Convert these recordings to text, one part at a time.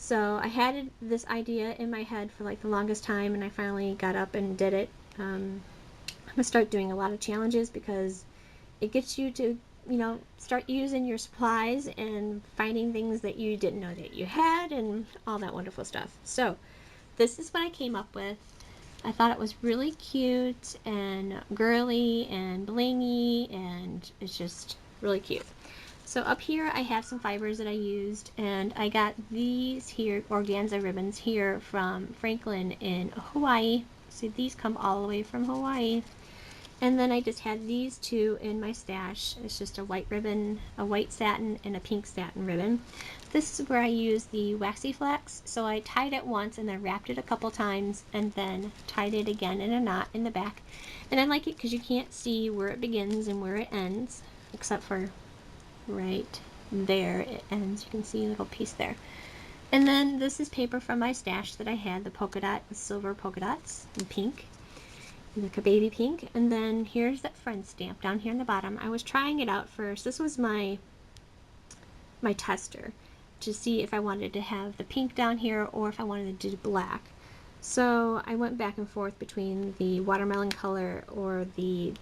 So I had this idea in my head for like the longest time, and I finally got up and did it. I'm gonna start doing a lot of challenges because it gets you to, start using your supplies and finding things that you didn't know that you had and all that wonderful stuff. So this is what I came up with. I thought it was really cute and girly and blingy, and it's just really cute. So up here I have some fibers that I used, and I got these here organza ribbons here from Franklin in Hawaii. So these come all the way from Hawaii. And then I just had these two in my stash. It's just a white ribbon, a white satin, and a pink satin ribbon. This is where I used the waxy flax. So I tied it once and then wrapped it a couple times and then tied it again in a knot in the back. And I like it because you can't see where it begins and where it ends, except for right there it ends. You can see a little piece there. And then this is paper from my stash that I had, the polka dot, the silver polka dots in pink, like a baby pink. And then here's that friend stamp down here in the bottom. I was trying it out first. This was my tester to see if I wanted to have the pink down here or if I wanted to do black. So I went back and forth between the watermelon color or the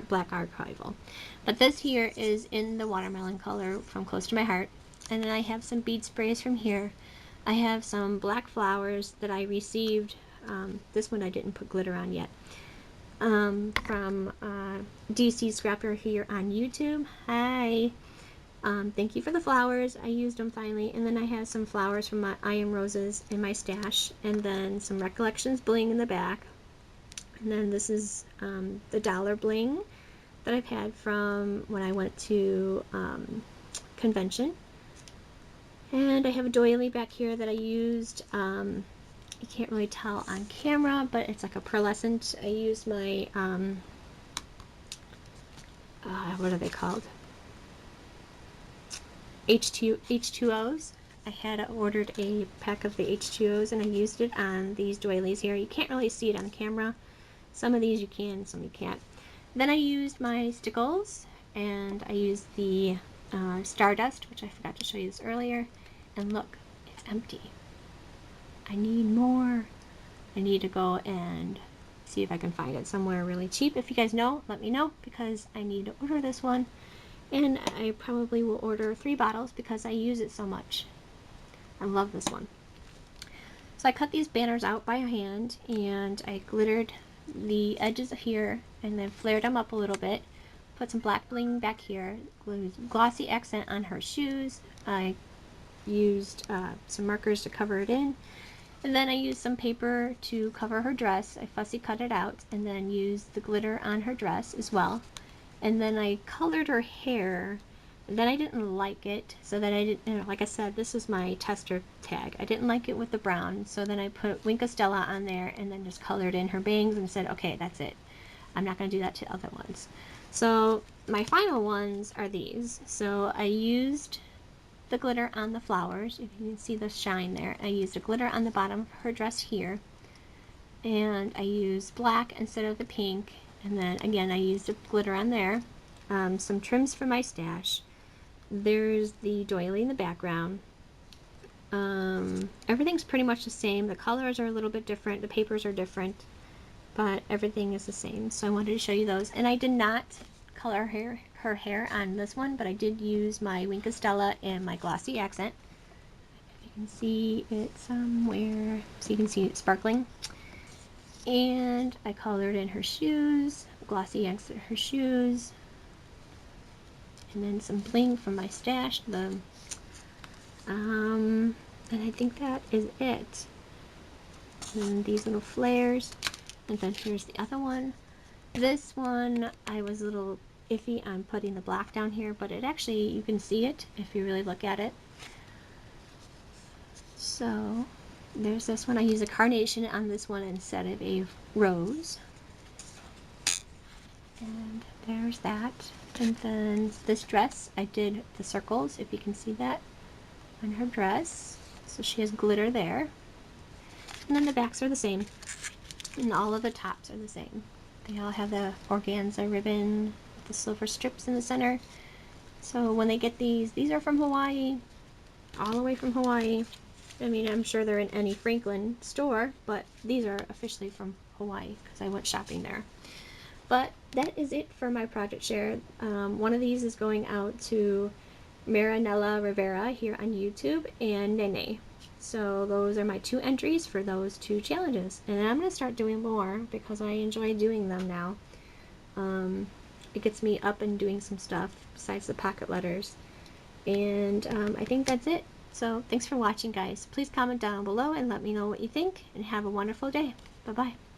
black archival. But this here is in the watermelon color from Close to My Heart. And then I have some bead sprays from here. I have some black flowers that I received. This one I didn't put glitter on yet. From DC Scrapper here on YouTube. Hi! Thank you for the flowers. I used them finally. And then I have some flowers from my I Am Roses in my stash. And then some Recollections bling in the back. And then this is the dollar bling that I've had from when I went to convention. And I have a doily back here that I used. You can't really tell on camera, but it's like a pearlescent. I used my, what are they called? H2Os. I had ordered a pack of the H2Os and I used it on these doilies here. You can't really see it on camera. Some of these you can, some you can't. Then I used my stickles, and I used the Stardust, which I forgot to show you this earlier. And look, it's empty. I need more. I need to go and see if I can find it somewhere really cheap. If you guys know, let me know, because I need to order this one. And I probably will order 3 bottles because I use it so much. I love this one. So I cut these banners out by hand, and I glittered the edges here and then flared them up a little bit. Put some black bling back here. Glossy accent on her shoes. I used some markers to cover it in. And then I used some paper to cover her dress. I fussy cut it out and then used the glitter on her dress as well. And then I colored her hair. And then I didn't like it, so that I didn't, like I said, this is my tester tag. I didn't like it with the brown, so then I put Wink of Stella on there and then just colored in her bangs and said, okay, that's it. I'm not going to do that to other ones. So my final ones are these. So I used the glitter on the flowers. If you can see the shine there. I used a glitter on the bottom of her dress here. And I used black instead of the pink. And then again, I used a glitter on there. Some trims for my stash. There's the doily in the background. Everything's pretty much the same. The colors are a little bit different. The papers are different. But everything is the same. So I wanted to show you those. And I did not color her hair on this one, but I did use my Wink of Stella and my glossy accent. If you can see it somewhere. So you can see it sparkling. And I colored in her shoes. Glossy accent her shoes. And then some bling from my stash. And I think that is it. And these little flares. And then here's the other one. This one, I was a little iffy on putting the black down here, but it actually, you can see it if you really look at it. So, there's this one. I use a carnation on this one instead of a rose. And there's that. And then this dress, I did the circles, if you can see that, on her dress. So she has glitter there. And then the backs are the same. And all of the tops are the same. They all have the organza ribbon with the silver strips in the center. So when they get these are from Hawaii, all the way from Hawaii. I mean, I'm sure they're in any Franklin store, but these are officially from Hawaii because I went shopping there. But that is it for my project share. One of these is going out to Marinella Rivera here on YouTube and Nene. So those are my 2 entries for those 2 challenges. And I'm going to start doing more because I enjoy doing them now. It gets me up and doing some stuff besides the pocket letters. And I think that's it. So thanks for watching, guys. Please comment down below and let me know what you think. And have a wonderful day. Bye-bye.